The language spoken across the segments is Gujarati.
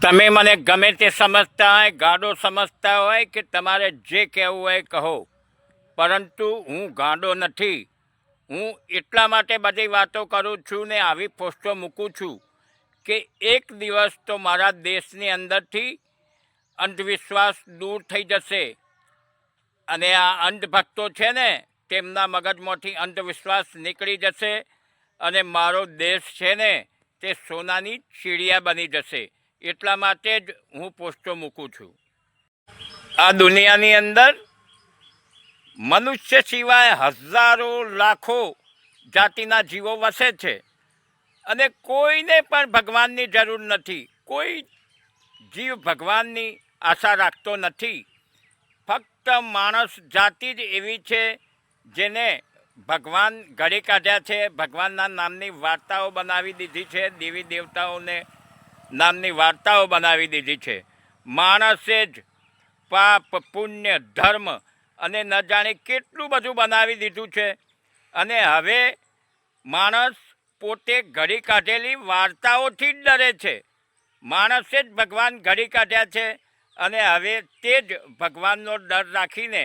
તમે મને ગમે તે સમજતા હોય, ગાંડો સમજતા હોય કે તમારે જે કહેવું હોય કહો, પરંતુ હું ગાંડો નથી. હું એટલા માટે બધી વાતો કરું છું ને આવી પોસ્ટો મૂકું છું કે એક દિવસ તો મારા દેશની અંદરથી અંધવિશ્વાસ દૂર થઈ જશે અને આ અંધભક્તો છે ને તેમના મગજમાંથી અંધવિશ્વાસ નીકળી જશે અને મારો દેશ છે ને તે સોનાની ચીડિયા બની જશે. એટલા માટે જ હું પોસ્ટો મૂકું છું. આ દુનિયાની અંદર મનુષ્ય સિવાય હજારો લાખો જાતિના જીવો વસે છે અને કોઈને પણ ભગવાનની જરૂર નથી. કોઈ જીવ ભગવાનની આશા રાખતો નથી. ફક્ત માણસ જાતિ જ એવી છે જેને ભગવાન ઘડી કાઢ્યા છે. ભગવાનના નામની વાર્તાઓ બનાવી દીધી છે, દેવી દેવતાઓને નામની વાર્તાઓ બનાવી દીધી છે. માણસે જ પાપ, પુણ્ય, ધર્મ અને ન જાણે કેટલું બધું બનાવી દીધું છે અને હવે માણસ પોતે ઘડી કાઢેલી વાર્તાઓથી જ ડરે છે. માણસે જ ભગવાન ઘડી કાઢ્યા છે અને હવે તે જ ભગવાનનો ડર રાખીને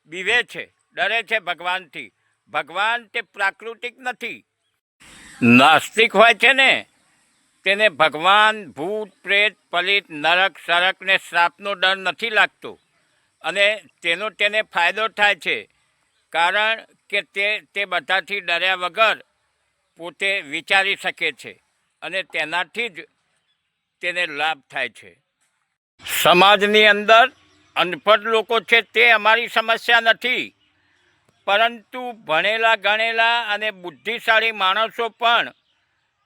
બીવે છે, ડરે છે ભગવાનથી. ભગવાન તે પ્રાકૃતિક નથી. નાસ્તિક હોય છે ને તેને ભગવાન, ભૂત, પ્રેત, પલિત, નરક, સરક ને શ્રાપનો ડર નથી લાગતો અને તેને ફાયદો થાય છે, કારણ કે તે બધાથી ડર્યા વગર પોતે વિચારી શકે છે અને તેનાથી જ તેને લાભ થાય છે. સમાજની અંદર અનપઢ લોકો છે તે અમારી સમસ્યા નથી, પરંતુ ભણેલા ગણેલા અને બુદ્ધિશાળી માણસો પણ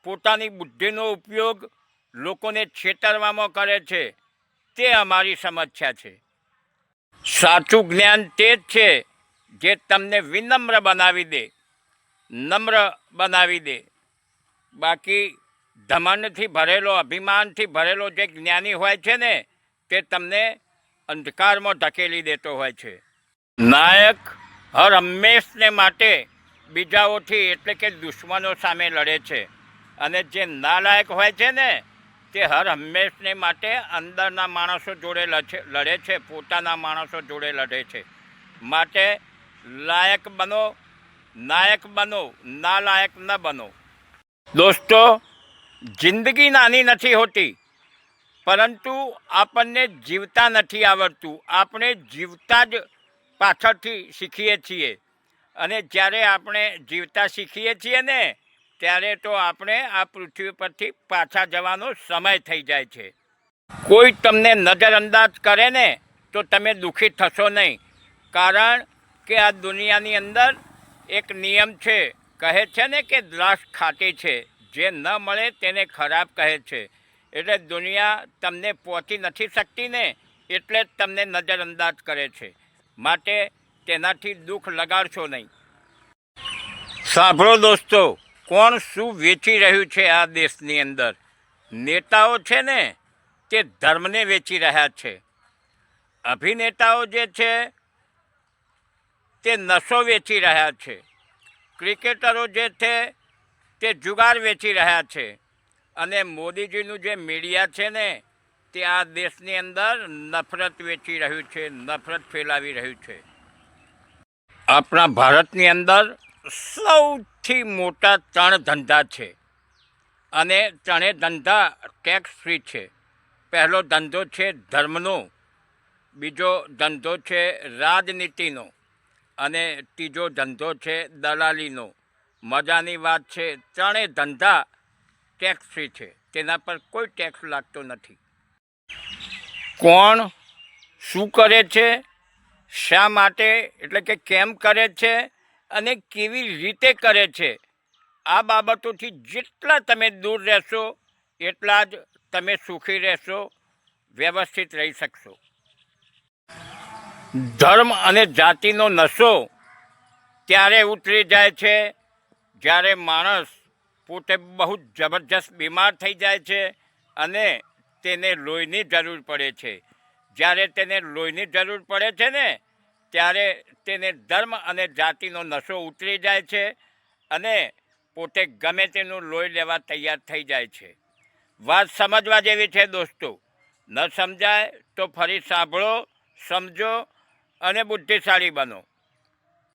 પોતાની બુદ્ધિનો ઉપયોગ લોકોને છેતરવામાં કરે છે, તે અમારી સમસ્યા છે. સાચું જ્ઞાન તે જ છે જે તમને વિનમ્ર બનાવી દે, નમ્ર બનાવી દે. બાકી ધમંડથી ભરેલો, અભિમાનથી ભરેલો જે જ્ઞાની હોય છે ને તે તમને અંધકારમાં ધકેલી દેતો હોય છે. નાયક હર હંમેશને માટે બીજાઓથી એટલે કે દુશ્મનો સામે લડે છે અને જે નાલાયક હોય છે ને તે હર હંમેશને માટે અંદરના માણસો જોડે લડે છે, પોતાના માણસો જોડે લડે છે. માટે લાયક બનો, નાયક બનો, નાલાયક ન બનો. દોસ્તો, જિંદગી નાની નથી હોતી, પરંતુ આપણને જીવતા નથી આવડતું. આપણે જીવતા જ પાછળથી શીખીએ છીએ અને જ્યારે આપણે જીવતા શીખીએ છીએ ને ત્યારે તો આપણે આ પૃથ્વી પરથી પાછા જવાનો સમય થઈ જાય છે. કોઈ તમને નજરઅંદાજ કરે ને તો તમે દુઃખી થશો નહીં, કારણ કે આ દુનિયાની અંદર એક નિયમ છે. કહે છે ને કે દ્રાક્ષ ખાટી છે, જે ન મળે તેને ખરાબ કહે છે. એટલે દુનિયા તમને પહોંચી નથી શકતી ને એટલે જ તમને નજરઅંદાજ કરે છે. માટે તેનાથી દુઃખ લગાડશો નહીં. સાંભળો દોસ્તો, કોણ શું વેચી રહ્યું છે આ દેશની અંદર? નેતાઓ છે ને તે ધર્મને વેચી રહ્યા છે. અભિનેતાઓ જે છે તે નશો વેચી રહ્યા છે. ક્રિકેટરો જે છે તે જુગાર વેચી રહ્યા છે અને મોદીજીનું જે મીડિયા છે ને તે આ દેશની અંદર નફરત વેચી રહ્યું છે, નફરત ફેલાવી રહ્યું છે. આપણા ભારતની અંદર સૌથી મોટા 3 ધંધા છે અને 3 ધંધા ટેક્સ ફ્રી છે. પહેલો ધંધો છે ધર્મનો, બીજો ધંધો છે રાજનીતિનો અને ત્રીજો ધંધો છે દલાલીનો. મજાની વાત છે, 3 ધંધા ટેક્સ ફ્રી છે, તેના પર કોઈ ટેક્સ લાગતો નથી. કોણ શું કરે છે, શા માટે એટલે કે કેમ કરે છે અને કેવી રીતે કરે છે, આ બાબતોથી જેટલા તમે દૂર રહેશો એટલા જ તમે સુખી રહેશો, વ્યવસ્થિત રહી શકશો. ધર્મ અને જાતિનો નશો ત્યારે ઉતરી જાય છે જ્યારે માણસ પોતે બહુ જબરજસ્ત બીમાર થઈ જાય છે અને તેને લોહીની જરૂર પડે છે. જ્યારે તેને લોહીની જરૂર પડે છે ને ત્યારે તેને ધર્મ અને જાતિનો નશો ઉતરી જાય છે અને પોતે ગમે તેનું લોહી લેવા તૈયાર થઈ જાય છે. વાત સમજવા જેવી છે દોસ્તો. ન સમજાય તો ફરી સાંભળો, સમજો અને બુદ્ધિશાળી બનો.